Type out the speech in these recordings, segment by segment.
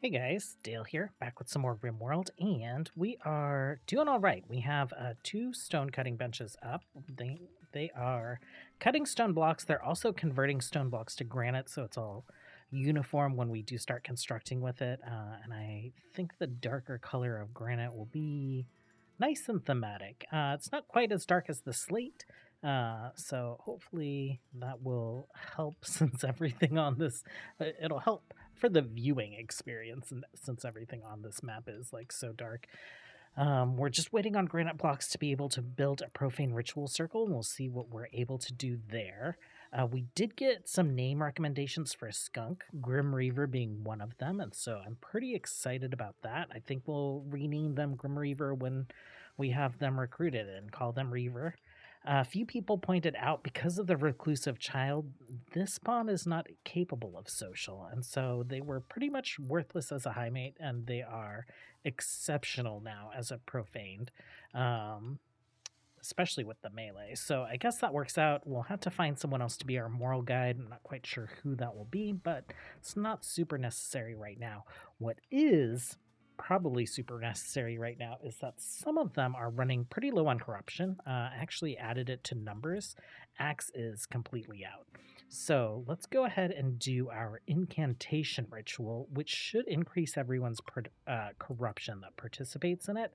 Hey guys, Dale here, back with some more RimWorld, and we are doing all right. We have two stone cutting benches up. They are cutting stone blocks. They're also converting stone blocks to granite, so it's all uniform when we do start constructing with it. And I think the darker color of granite will be nice and thematic. It's not quite as dark as the slate, so hopefully that will help since everything on this, it'll help for the viewing experience, and since everything on this map is like so dark. We're just waiting on granite blocks to be able to build a profane ritual circle, and we'll see what we're able to do there. We did get some name recommendations for a skunk, Grim Reaver being one of them, and so I'm pretty excited about that. I think we'll rename them Grim Reaver when we have them recruited and call them Reaver. A few people pointed out because of the reclusive child, this spawn is not capable of social, and so they were pretty much worthless as a high mate, and they are exceptional now as a profaned, um, especially with the melee. So I guess that works out. We'll have to find someone else to be our moral guide. I'm not quite sure who that will be, but it's not super necessary right now. What is probably super necessary right now is that some of them are running pretty low on corruption. I actually added it to numbers. Axe is completely out. So let's go ahead and do our incantation ritual, which should increase everyone's corruption that participates in it.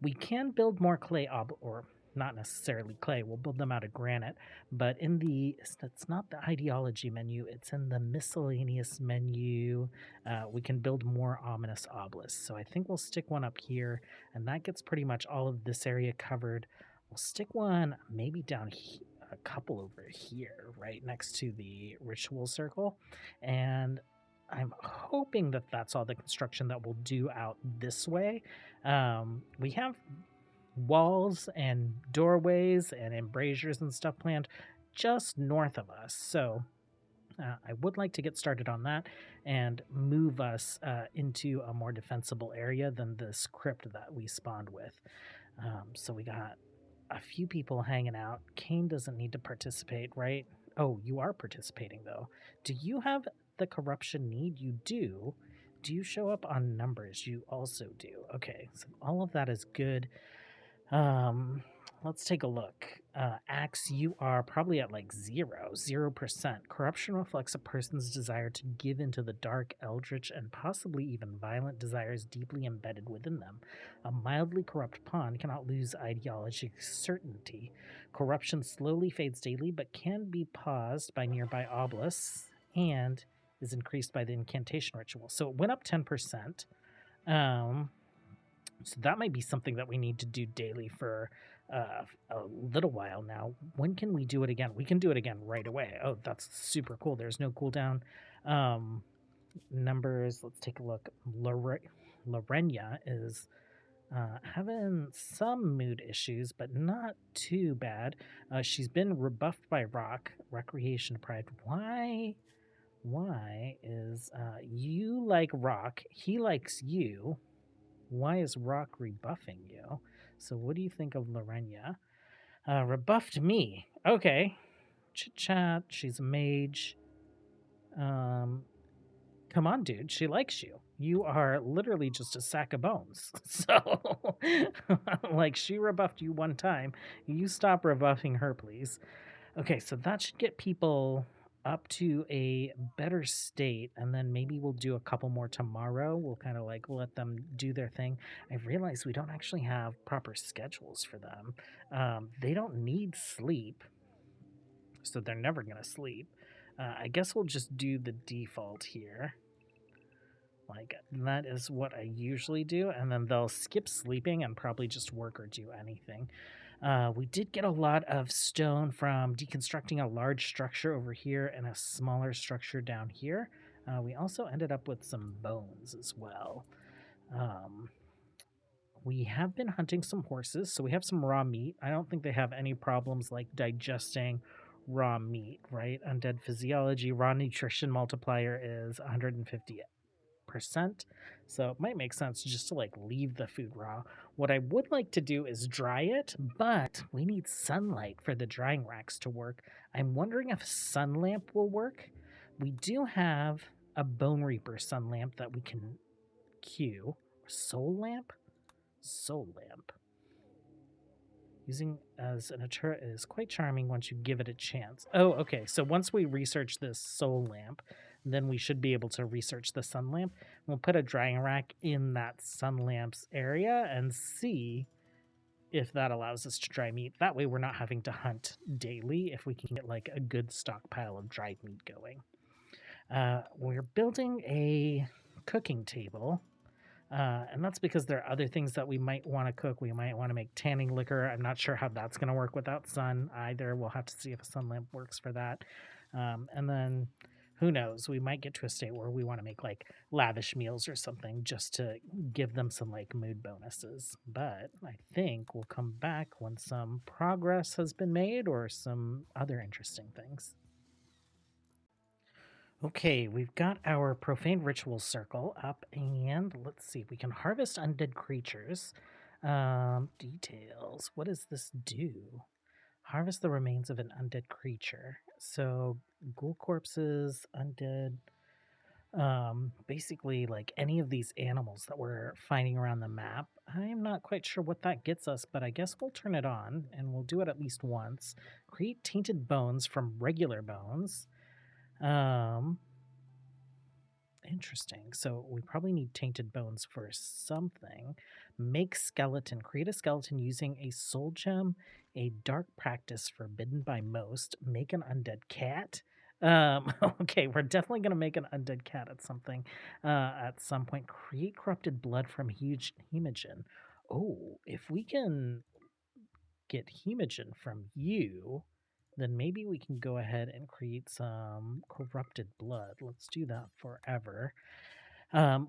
We can build more clay or not necessarily clay, we'll build them out of granite, but in the, it's not the ideology menu, it's in the miscellaneous menu. We can build more ominous obelisks. So I think we'll stick one up here, and that gets pretty much all of this area covered. We'll stick one maybe down here, a couple over here, right next to the ritual circle. And I'm hoping that that's all the construction that we'll do out this way. We have walls and doorways and embrasures and stuff planned just north of us. So I would like to get started on that and move us into a more defensible area than this crypt that we spawned with. So we got a few people hanging out. Kane doesn't need to participate, right? Oh, you are participating though. Do you have the corruption need? You do. Do you show up on numbers? You also do. Okay, so all of that is good. Um, let's take a look. Axe, you are probably at like 0%. Corruption reflects a person's desire to give into the dark, eldritch, and possibly even violent desires deeply embedded within them. A mildly corrupt pawn cannot lose ideology certainty. Corruption slowly fades daily, but can be paused by nearby obelisks and is increased by the incantation ritual. So it went up 10%. So that might be something that we need to do daily for a little while now. When can we do it again? We can do it again right away. Oh, that's super cool. There's no cooldown. Numbers, let's take a look. Lorenya is having some mood issues, but not too bad. She's been rebuffed by Rock, Recreation Pride. Why is you like Rock? He likes you. Why is Rock rebuffing you? So what do you think of Lorenya? Rebuffed me. Okay. Chit chat. She's a mage. Come on, dude. She likes you. You are literally just a sack of bones. So, like, she rebuffed you one time. You stop rebuffing her, please. Okay, so that should get people up to a better state, and then maybe we'll do a couple more tomorrow. We'll kind of like let them do their thing. I realize we don't actually have proper schedules for them. They don't need sleep, so they're never going to sleep. I guess we'll just do the default here. Like, that is what I usually do, and then they'll skip sleeping and probably just work or do anything. We did get a lot of stone from deconstructing a large structure over here and a smaller structure down here. We also ended up with some bones as well. We have been hunting some horses, so we have some raw meat. I don't think they have any problems like digesting raw meat, right? Undead physiology, raw nutrition multiplier is 150%. So it might make sense just to like leave the food raw. What I would like to do is dry it, but we need sunlight for the drying racks to work. I'm wondering if a sun lamp will work. We do have a Bone Reaper sun lamp that we can Q. Soul lamp? Soul lamp. Using as an turret is quite charming once you give it a chance. Oh, okay. So once we research this soul lamp, then we should be able to research the sun lamp. We'll put a drying rack in that sun lamp's area and see if that allows us to dry meat. That way we're not having to hunt daily if we can get like a good stockpile of dried meat going. We're building a cooking table. And that's because there are other things that we might want to cook. We might want to make tanning liquor. I'm not sure how that's going to work without sun either. We'll have to see if a sun lamp works for that. And then who knows? We might get to a state where we want to make like lavish meals or something just to give them some like mood bonuses. But I think we'll come back when some progress has been made or some other interesting things. Okay, we've got our Profaned Ritual Circle up, and let's see, we can harvest undead creatures. Details. What does this do? Harvest the remains of an undead creature. So, ghoul corpses, undead, basically like any of these animals that we're finding around the map. I'm not quite sure what that gets us, but I guess we'll turn it on, and we'll do it at least once. Create tainted bones from regular bones. Interesting. So we probably need tainted bones for something. Make skeleton. Create a skeleton using a soul gem, a dark practice forbidden by most. Make an undead cat. Okay, we're definitely gonna make an undead cat at some point. Create corrupted blood from huge hemogen. Oh, if we can get hemogen from you, then maybe we can go ahead and create some corrupted blood. Let's do that forever.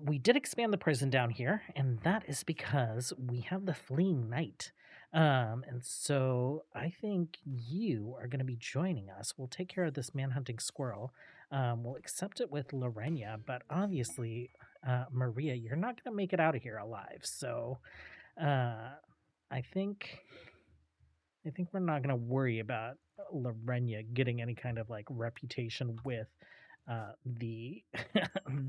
We did expand the prison down here, and that is because we have the fleeing knight. And so I think you are going to be joining us. We'll take care of this manhunting squirrel. We'll accept it with Lorena, but obviously, Maria, you're not going to make it out of here alive. So I think we're not going to worry about Lorena getting any kind of like reputation with the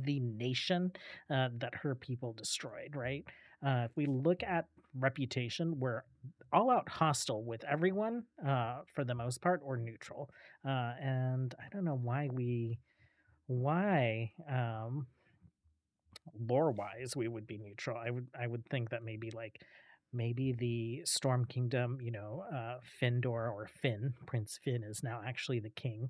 the nation that her people destroyed, right? If we look at reputation, we're all out hostile with everyone for the most part, or neutral. And I don't know why lore wise we would be neutral. I would think that maybe the Storm Kingdom, Findor or Finn, Prince Finn is now actually the king.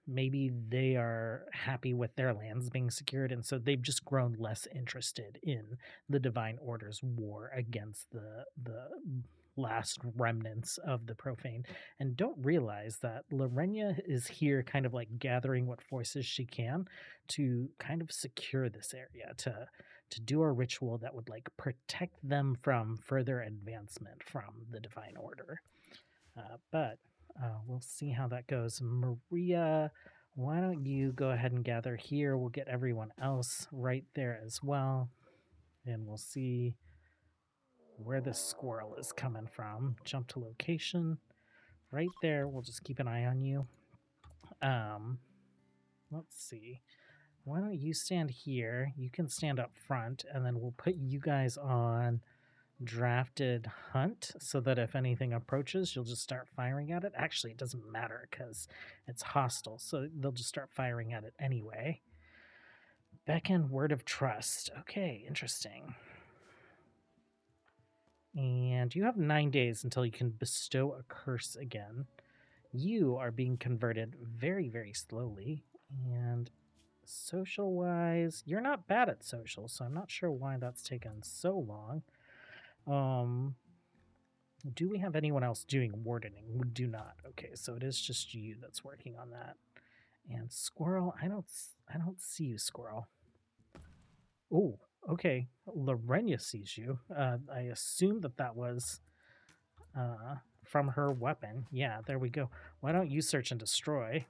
Maybe they are happy with their lands being secured, and so they've just grown less interested in the Divine Order's war against the last remnants of the Profane, and don't realize that Lorena is here kind of like gathering what forces she can to kind of secure this area, to do a ritual that would like protect them from further advancement from the Divine Order. But we'll see how that goes. Maria, why don't you go ahead and gather here? We'll get everyone else right there as well, and we'll see where this squirrel is coming from. Jump to location right there. We'll just keep an eye on you. Let's see. Why don't you stand here? You can stand up front, and then we'll put you guys on drafted hunt so that if anything approaches, you'll just start firing at it. Actually, it doesn't matter because it's hostile, so they'll just start firing at it anyway. Beckon word of trust. Okay, interesting. And you have 9 days until you can bestow a curse again. You are being converted very, very slowly, and social wise, you're not bad at social, so I'm not sure why that's taken so long. Do we have anyone else doing wardening? We do not. Okay, so it is just you that's working on that. And squirrel, I don't see you, squirrel. Oh, okay. Lorena sees you. I assume that was from her weapon. Yeah, there we go. Why don't you search and destroy?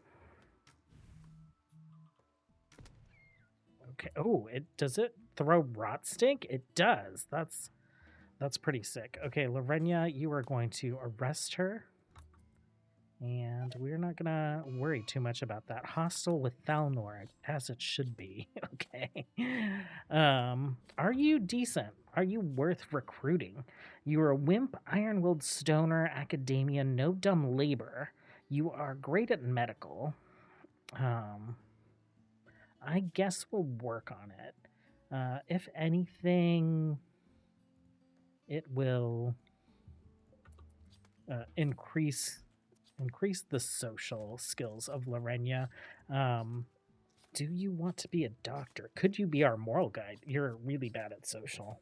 Okay. Oh, does it throw rot stink? It does. That's pretty sick. Okay, Lorena, you are going to arrest her. And we're not going to worry too much about that. Hostile with Thalnor, as it should be. Okay. Are you decent? Are you worth recruiting? You're a wimp, iron-willed stoner, academia, no dumb labor. You are great at medical. I guess we'll work on it. If anything, it will increase the social skills of Lorena. Do you want to be a doctor? Could you be our moral guide? You're really bad at social.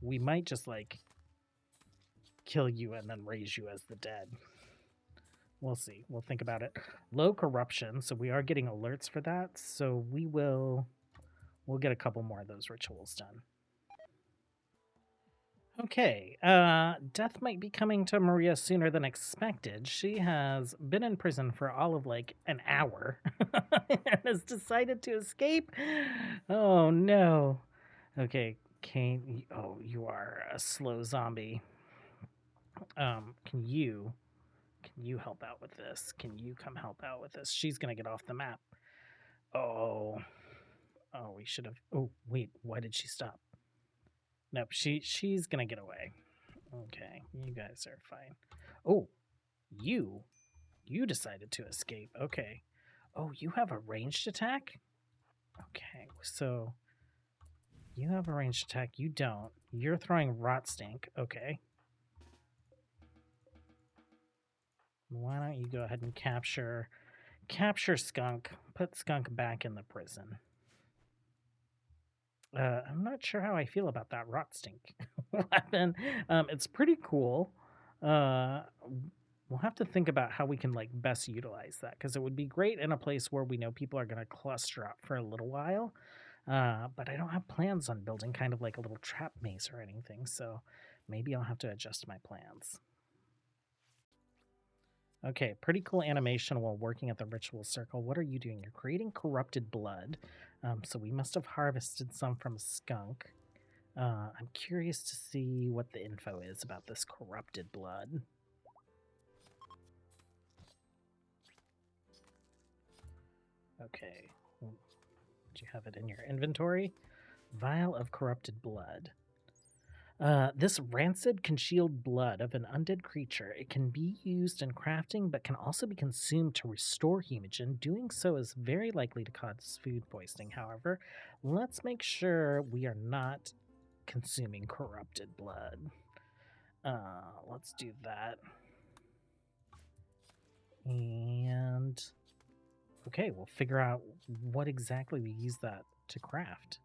We might just like kill you and then raise you as the dead. We'll see. We'll think about it. Low corruption, so we are getting alerts for that. So we'll get a couple more of those rituals done. Okay, death might be coming to Maria sooner than expected. She has been in prison for all of like an hour and has decided to escape. Oh no. Okay, Kane. Oh, you are a slow zombie. Can you help out with this? Can you come help out with this? She's gonna get off the map. Oh, we should have. Oh, wait. Why did she stop? Nope. She's gonna get away. Okay, you guys are fine. Oh, you decided to escape. Okay. Oh, you have a ranged attack? Okay, so you have a ranged attack. You don't. You're throwing rot stink. Okay. Why don't you go ahead and capture Skunk? Put Skunk back in the prison. I'm not sure how I feel about that rot stink weapon. It's pretty cool. We'll have to think about how we can like best utilize that, because it would be great in a place where we know people are going to cluster up for a little while. But I don't have plans on building kind of like a little trap maze or anything, so maybe I'll have to adjust my plans. Okay, pretty cool animation while working at the ritual circle. What are you doing? You're creating corrupted blood. So we must have harvested some from Skunk. I'm curious to see what the info is about this corrupted blood. Okay. Do you have it in your inventory? Vial of corrupted blood. This rancid congealed blood of an undead creature. It can be used in crafting, but can also be consumed to restore hemogen. Doing so is very likely to cause food poisoning, however. Let's make sure we are not consuming corrupted blood. Let's do that. And okay, we'll figure out what exactly we use that to craft.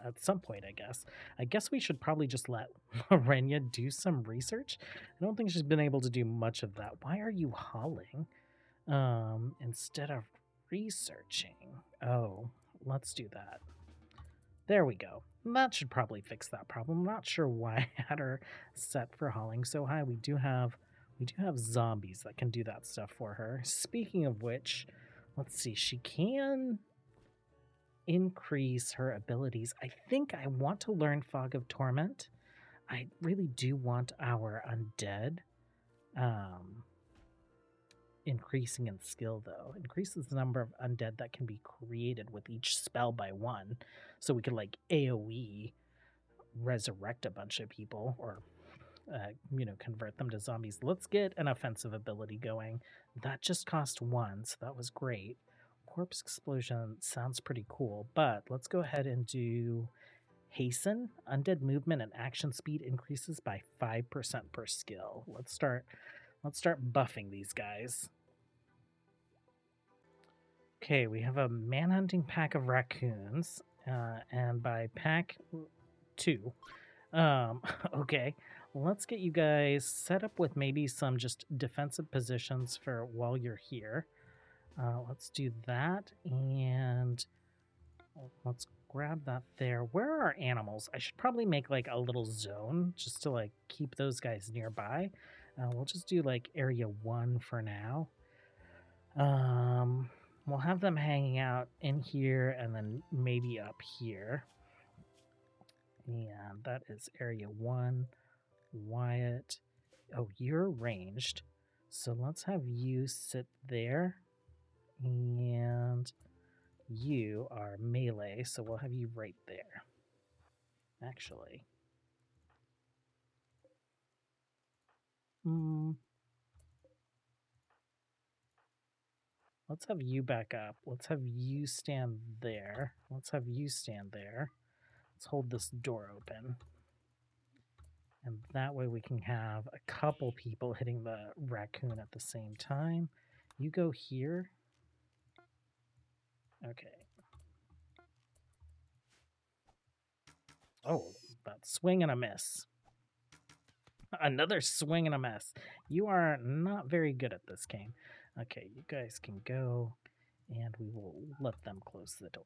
At some point, I guess. I guess we should probably just let Lorena do some research. I don't think she's been able to do much of that. Why are you hauling instead of researching? Oh, let's do that. There we go. That should probably fix that problem. I'm not sure why I had her set for hauling so high. We do have zombies that can do that stuff for her. Speaking of which, let's see. She can increase her abilities. I think I want to learn Fog of Torment. I really do want our undead. Increasing in skill, though. Increases the number of undead that can be created with each spell by 1. So we could, like, AoE resurrect a bunch of people, or, convert them to zombies. Let's get an offensive ability going. That just cost 1, so that was great. Corpse explosion sounds pretty cool, but let's go ahead and do hasten. Undead movement and action speed increases by 5% per skill. Let's start buffing these guys. Okay, we have a manhunting pack of raccoons, and by pack 2. Okay, let's get you guys set up with maybe some just defensive positions for while you're here. Let's do that, and let's grab that there. Where are our animals? I should probably make like a little zone just to like keep those guys nearby. We'll just do like area 1 for now. We'll have them hanging out in here and then maybe up here. And that is area 1. Wyatt. Oh, you're ranged. So let's have you sit there. And You are melee, so we'll have you right there. Actually. Let's have you back up. Let's have you stand there. Let's have you stand there. Let's hold this door open. And that way we can have a couple people hitting the raccoon at the same time. You go here. Okay. Oh, that swing and a miss. Another swing and a miss. You are not very good at this game. Okay, you guys can go, and we will let them close the door.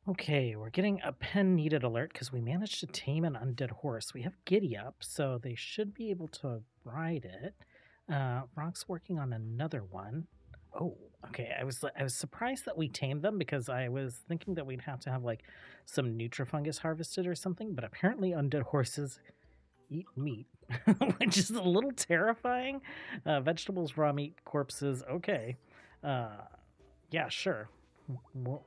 Okay, we're getting a pen needed alert because we managed to tame an undead horse. We have Giddy up, so they should be able to ride it. Rock's working on another one. Oh, okay. I was surprised that we tamed them because I was thinking that we'd have to have like some nutrifungus harvested or something, but apparently undead horses eat meat, which is a little terrifying. Vegetables, raw meat, corpses. Okay. Yeah, sure.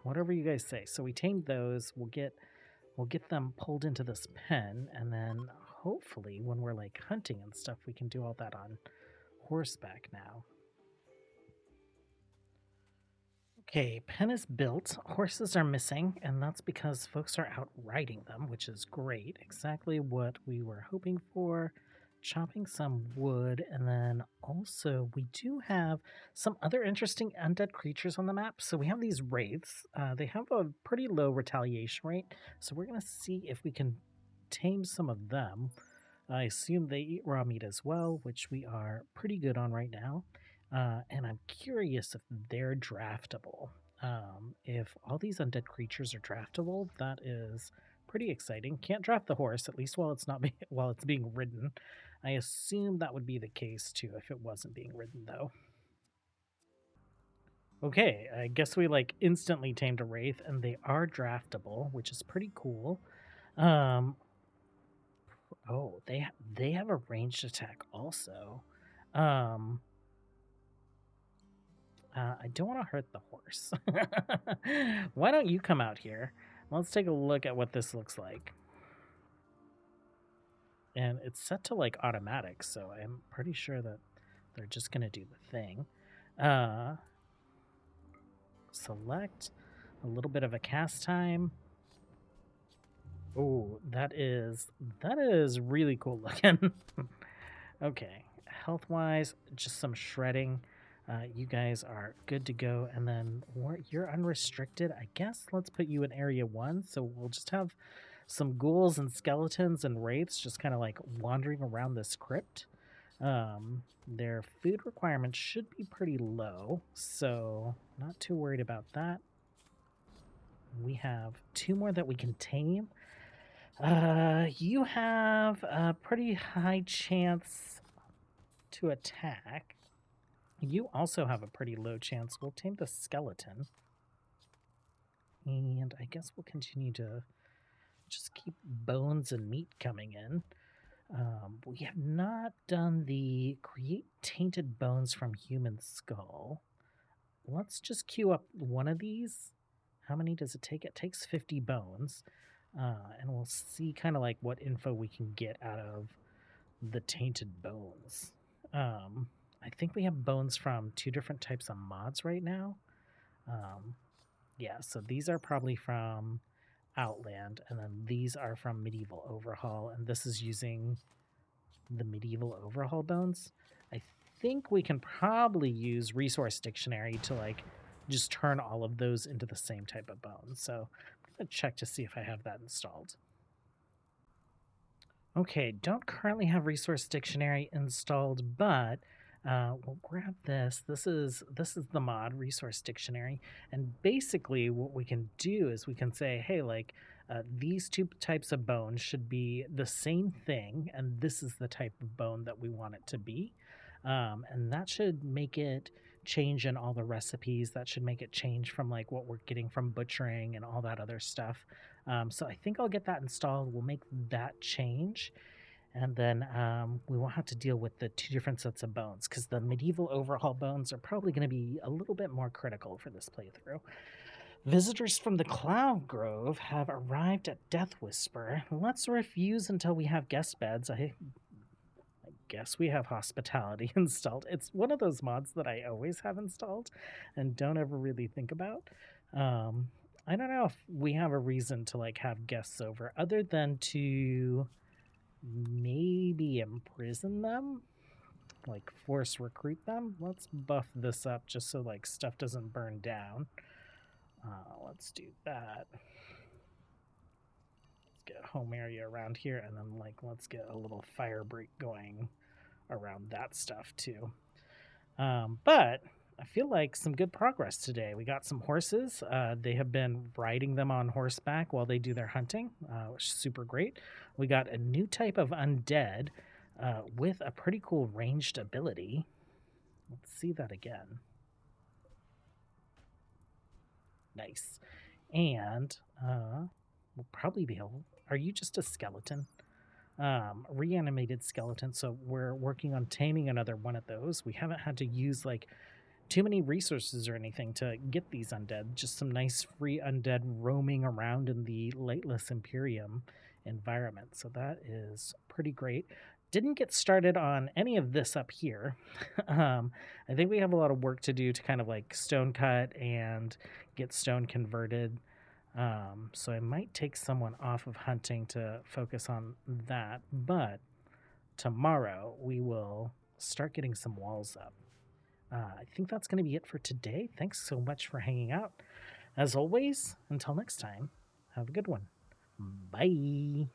Whatever you guys say. So we tamed those. We'll get them pulled into this pen, and then hopefully when we're like hunting and stuff, we can do all that on horseback now. Okay, pen is built. Horses are missing, and that's because folks are out riding them, which is great. Exactly what we were hoping for. Chopping some wood, and then also we do have some other interesting undead creatures on the map. So we have these wraiths. They have a pretty low retaliation rate, so we're going to see if we can tame some of them. I assume they eat raw meat as well, which we are pretty good on right now. And I'm curious if they're draftable. If all these undead creatures are draftable, that is pretty exciting. Can't draft the horse, at least while it's not while it's being ridden. I assume that would be the case too if it wasn't being ridden, though. Okay, I guess we like instantly tamed a wraith, and they are draftable, which is pretty cool. Oh, they have a ranged attack also. I don't want to hurt the horse. Why don't you come out here? Let's take a look at what this looks like. And it's set to like automatic, so I'm pretty sure that they're just going to do the thing. Select a little bit of a cast time. Oh, that is really cool looking. Okay, health-wise, just some shredding. You guys are good to go, and then you're unrestricted. I guess let's put you in area 1, so we'll just have some ghouls and skeletons and wraiths just kind of like wandering around this crypt. Their food requirements should be pretty low, so not too worried about that. We have 2 more that we can tame. You have a pretty high chance to attack. You also have a pretty low chance. We'll tame the skeleton. And I guess we'll continue to just keep bones and meat coming in. We have not done the create tainted bones from human skull. Let's just queue up one of these. How many does it take? It takes 50 bones. And we'll see kind of like what info we can get out of the tainted bones. I think we have bones from 2 different types of mods right now. Yeah, so these are probably from Outland, and then these are from Medieval Overhaul, and this is using the Medieval Overhaul bones. I think we can probably use Resource Dictionary to like just turn all of those into the same type of bones. So I'm going to check to see if I have that installed. Okay, don't currently have Resource Dictionary installed, but we'll grab this. This is the mod Resource Dictionary, and basically what we can do is we can say, hey, like these 2 types of bone should be the same thing, and this is the type of bone that we want it to be, and that should make it change in all the recipes. That should make it change from like what we're getting from butchering and all that other stuff. So I think I'll get that installed. We'll make that change. And then we won't have to deal with the 2 different sets of bones, because the medieval overhaul bones are probably going to be a little bit more critical for this playthrough. Visitors from the Cloud Grove have arrived at Death Whisper. Let's refuse until we have guest beds. I guess we have hospitality installed. It's one of those mods that I always have installed and don't ever really think about. I don't know if we have a reason to like have guests over other than to maybe imprison them, like force recruit them. Let's buff this up just so like stuff doesn't burn down. Let's do that. Let's get a home area around here, and then like let's get a little fire break going around that stuff too. But I feel like some good progress today. We got some horses. They have been riding them on horseback while they do their hunting, which is super great. We got a new type of undead with a pretty cool ranged ability. Let's see that again. Nice. And we'll probably be able... Are you just a skeleton? Reanimated skeleton. So we're working on taming another one of those. We haven't had to use like too many resources or anything to get these undead. Just some nice free undead roaming around in the lightless empyrean environment. So that is pretty great. Didn't get started on any of this up here. I think we have a lot of work to do to kind of like stone cut and get stone converted. So I might take someone off of hunting to focus on that. But tomorrow we will start getting some walls up. I think that's going to be it for today. Thanks so much for hanging out. As always, until next time, have a good one. Bye.